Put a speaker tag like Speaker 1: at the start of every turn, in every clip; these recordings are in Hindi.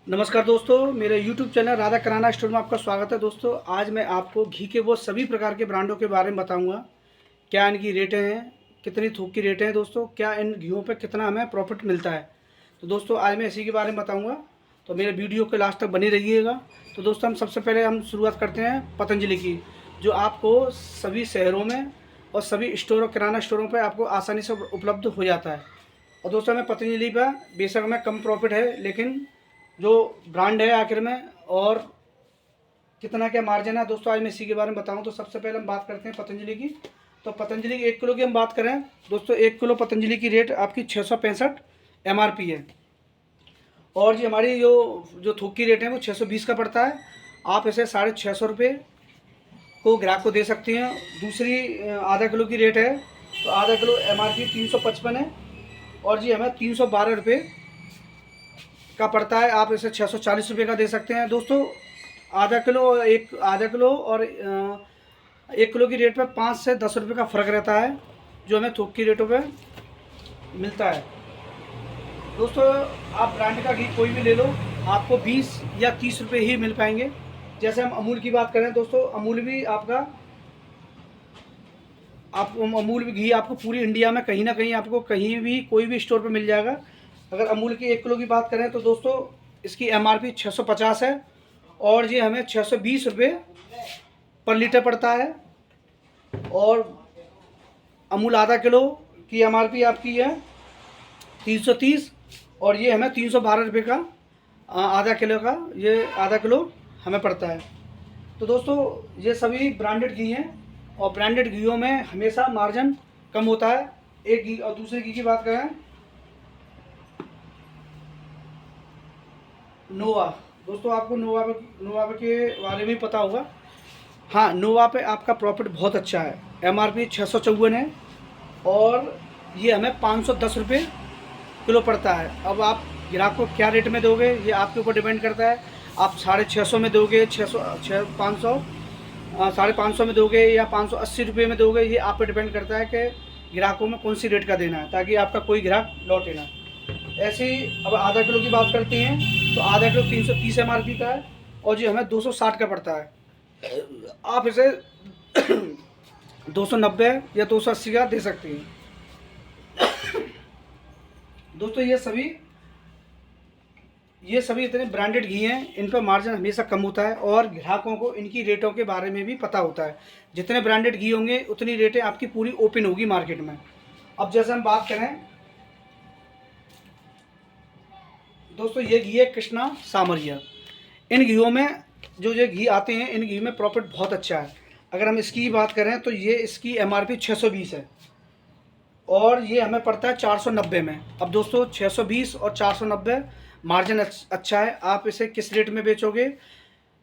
Speaker 1: नमस्कार दोस्तों, मेरे YouTube चैनल राधा किराना स्टोर में आपका स्वागत है। दोस्तों, आज मैं आपको घी के वो सभी प्रकार के ब्रांडों के बारे में बताऊंगा। क्या इनकी रेटें हैं, कितनी थोक की रेटें हैं दोस्तों, क्या इन घियों पे कितना हमें प्रॉफिट मिलता है। तो दोस्तों, आज मैं इसी के बारे में बताऊंगा, तो मेरे वीडियो के लास्ट तक बने रहिएगा। तो दोस्तों, हम सबसे पहले शुरुआत करते हैं पतंजलि की, जो आपको सभी शहरों में और सभी स्टोर और किराना स्टोरों पर आपको आसानी से उपलब्ध हो जाता है। और दोस्तों, हमें पतंजलि पर बेशक हमें कम प्रॉफिट है, लेकिन जो ब्रांड है आखिर में और कितना क्या मार्जिन है दोस्तों, आज मैं इसी के बारे में बताऊं। तो सबसे पहले हम बात करते हैं पतंजलि की। तो पतंजलि की 1 किलो की हम बात करें दोस्तों, 1 किलो पतंजलि की रेट आपकी 665 MRP है। और जी हमारी जो जो थोक की रेट है वो 620 का पड़ता है। आप इसे 650 रुपये को ग्राहक को दे सकते हैं। दूसरी आधा किलो की रेट है, तो आधा किलो MRP 355 है, और जी हमें 312 रुपये का पड़ता है। आप इसे 640 रुपये का दे सकते हैं दोस्तों। आधा किलो और 1 किलो की रेट पर 5 से 10 रुपये का फ़र्क रहता है, जो हमें थोक की रेटों पे मिलता है दोस्तों। आप ब्रांड का घी कोई भी ले लो, आपको 20 या 30 रुपये ही मिल पाएंगे। जैसे हम अमूल की बात करें दोस्तों, अमूल भी अमूल भी घी आपको पूरी इंडिया में कहीं ना कहीं आपको कहीं भी कोई भी स्टोर पे मिल जाएगा। अगर अमूल की 1 किलो की बात करें तो दोस्तों, इसकी MRP 650 है, और ये हमें 620 रुपये पर लीटर पड़ता है। और अमूल आधा किलो की MRP आपकी है 330, और ये हमें 312 रुपये का आधा किलो का ये आधा किलो हमें पड़ता है। तो दोस्तों, ये सभी ब्रांडेड घी हैं, और ब्रांडेड घीयों में हमेशा मार्जिन कम होता है। एक घी और दूसरे घी की बात करें, नोवा। दोस्तों, आपको नोवा के बारे में पता होगा। हाँ, नोवा पे आपका प्रॉफिट बहुत अच्छा है। MRP 654 है, और ये हमें 510 रुपये किलो पड़ता है। अब आप ग्राहक को क्या रेट में दोगे, ये आपके ऊपर डिपेंड करता है। आप 650 में दोगे, 500 550 में दोगे, या 580 रुपये में दोगे, ये आप पे डिपेंड करता है कि ग्राहकों में कौन सी रेट का देना है, ताकि आपका कोई ग्राहक लौटे ना। ऐसे ही अब आधा किलो की बात करते हैं, तो आधा किलो 330 MRP का है, और जी हमें 260 का पड़ता है। आप इसे 290 या 280 का दे सकते हैं दोस्तों। ये सभी इतने ब्रांडेड घी हैं, इन पर मार्जिन हमेशा कम होता है, और ग्राहकों को इनकी रेटों के बारे में भी पता होता है। जितने ब्रांडेड घी होंगे उतनी रेटें आपकी पूरी ओपन होगी मार्केट में। अब जैसे हम बात करें दोस्तों, ये घी है कृष्णा सामरिया। इन घीयों में जो ये घी आते हैं, इन घी में प्रॉफिट बहुत अच्छा है। अगर हम इसकी बात करें तो ये इसकी MRP 620 है, और ये हमें पड़ता है 490 में। अब दोस्तों, 620 और 490 मार्जिन अच्छा है। आप इसे किस रेट में बेचोगे?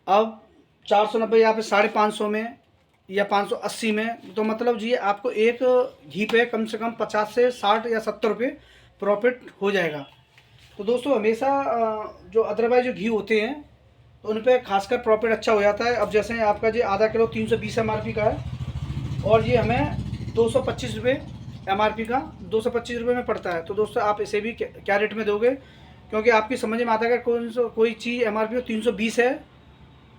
Speaker 1: अब 490 या फिर 550 में या 580 में, तो मतलब जी आपको एक घी पे कम से कम 50 से 60 या 70 रुपये प्रॉफिट हो जाएगा। तो दोस्तों, हमेशा जो अदरवाइज जो घी होते हैं, तो उन पर खासकर प्रॉफिट अच्छा हो जाता है। अब जैसे आपका जी आधा किलो 320 MRP का है, और ये हमें 225 रुपये MRP का 225 रुपये में पड़ता है। तो दोस्तों, आप इसे भी क्या रेट में दोगे? क्योंकि आपकी समझ में आता है कि कोई चीज़ MRP 320 है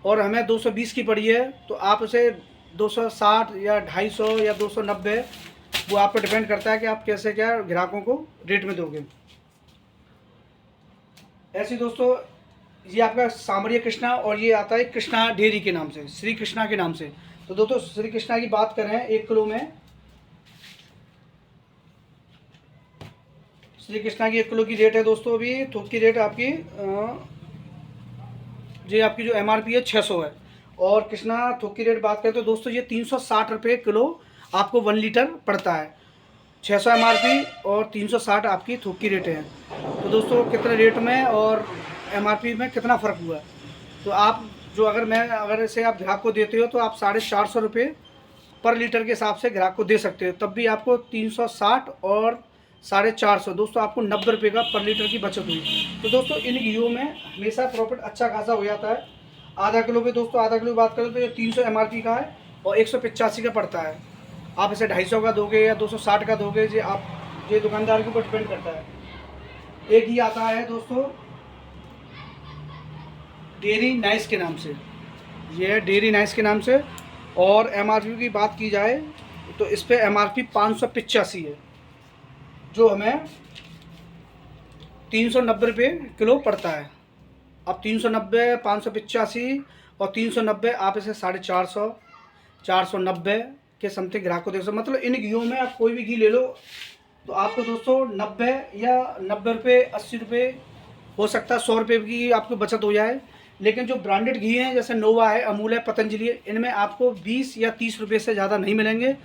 Speaker 1: और हमें 220 की पड़ी है, तो आप उसे 260 या 250 या 290, वो आप पर डिपेंड करता है कि आप कैसे क्या ग्राहकों को रेट में दोगे। ऐसे दोस्तों, ये आपका सामरिया कृष्णा, और ये आता है कृष्णा डेयरी के नाम से, श्री कृष्णा के नाम से। तो दोस्तों, श्री कृष्णा की बात करें 1 किलो में, श्री कृष्णा की 1 किलो की रेट है दोस्तों, अभी थोक की रेट आपकी ये आपकी जो MRP है 600 है। और कृष्णा थोक की रेट बात करें तो दोस्तों, ये 360 रुपये किलो आपको 1 लीटर पड़ता है। 600 MRP और 360 आपकी थोक की रेट है। तो दोस्तों, कितने रेट में और MRP में कितना फ़र्क हुआ? तो आप जो अगर इसे आप ग्राहक को देते हो, तो आप 450 रुपये पर लीटर के हिसाब से ग्राहक को दे सकते हो, तब भी आपको 360 और 450 दोस्तों, आपको 90 रुपये का पर लीटर की बचत हुई। तो दोस्तों, इन घीयों में हमेशा प्रॉफिट अच्छा खासा हो जाता है। आधा किलो पे दोस्तों, आधा किलो की बात करें तो ये 300 MRP का है, और 185 का पड़ता है। आप इसे 250 का दोगे या 260 का दोगे, ये दुकानदार के ऊपर डिपेंड करता है। एक घी आता है दोस्तों, डेयरी नाइस के नाम से, ये है डेयरी नाइस के नाम से। और MRP की बात की जाए तो इस पर MRP 585 है, जो हमें 390 रुपये किलो पड़ता है। अब 390, 585 और 390 आप इसे 450, 490 के समथिंग ग्राहक को दे सकते। मतलब इन घियों में आप कोई भी घी ले लो तो आपको दोस्तों 90 या 90 रुपये, 80 रुपये, हो सकता है 100 रुपये की आपको बचत हो जाए। लेकिन जो ब्रांडेड घी हैं जैसे नोवा है, अमूल है, पतंजलि है, इनमें आपको 20 या 30 रुपये से ज़्यादा नहीं मिलेंगे।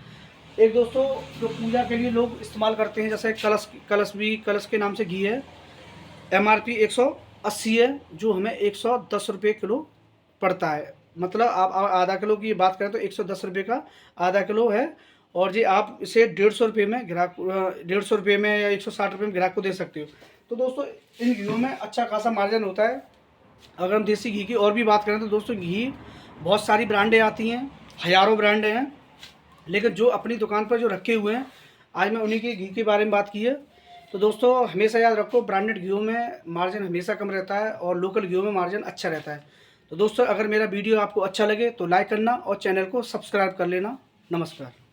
Speaker 1: एक दोस्तों जो पूजा के लिए लोग इस्तेमाल करते हैं, जैसे कलश के नाम से घी है, MRP 180 है, जो हमें 110 रुपये किलो पड़ता है। मतलब आप आधा किलो की बात करें तो 110 रुपये का आधा किलो है। और जी आप इसे 150 रुपये में ग्राहक, 150 रुपये में या 160 रुपये में ग्राहक को दे सकते हो। तो दोस्तों इन घियों में अच्छा खासा मार्जिन होता है। अगर हम देसी घी की और भी बात करें तो दोस्तों घी बहुत सारी ब्रांडें आती हैं, हज़ारों ब्रांडें हैं, लेकिन जो अपनी दुकान पर जो रखे हुए हैं, आज मैं उन्हीं के घी के बारे में बात की है। तो दोस्तों हमेशा याद रखो, ब्रांडेड घियों में मार्जिन हमेशा कम रहता है और लोकल घियों में मार्जिन अच्छा रहता है। तो दोस्तों अगर मेरा वीडियो आपको अच्छा लगे तो लाइक करना और चैनल को सब्सक्राइब कर लेना। नमस्कार।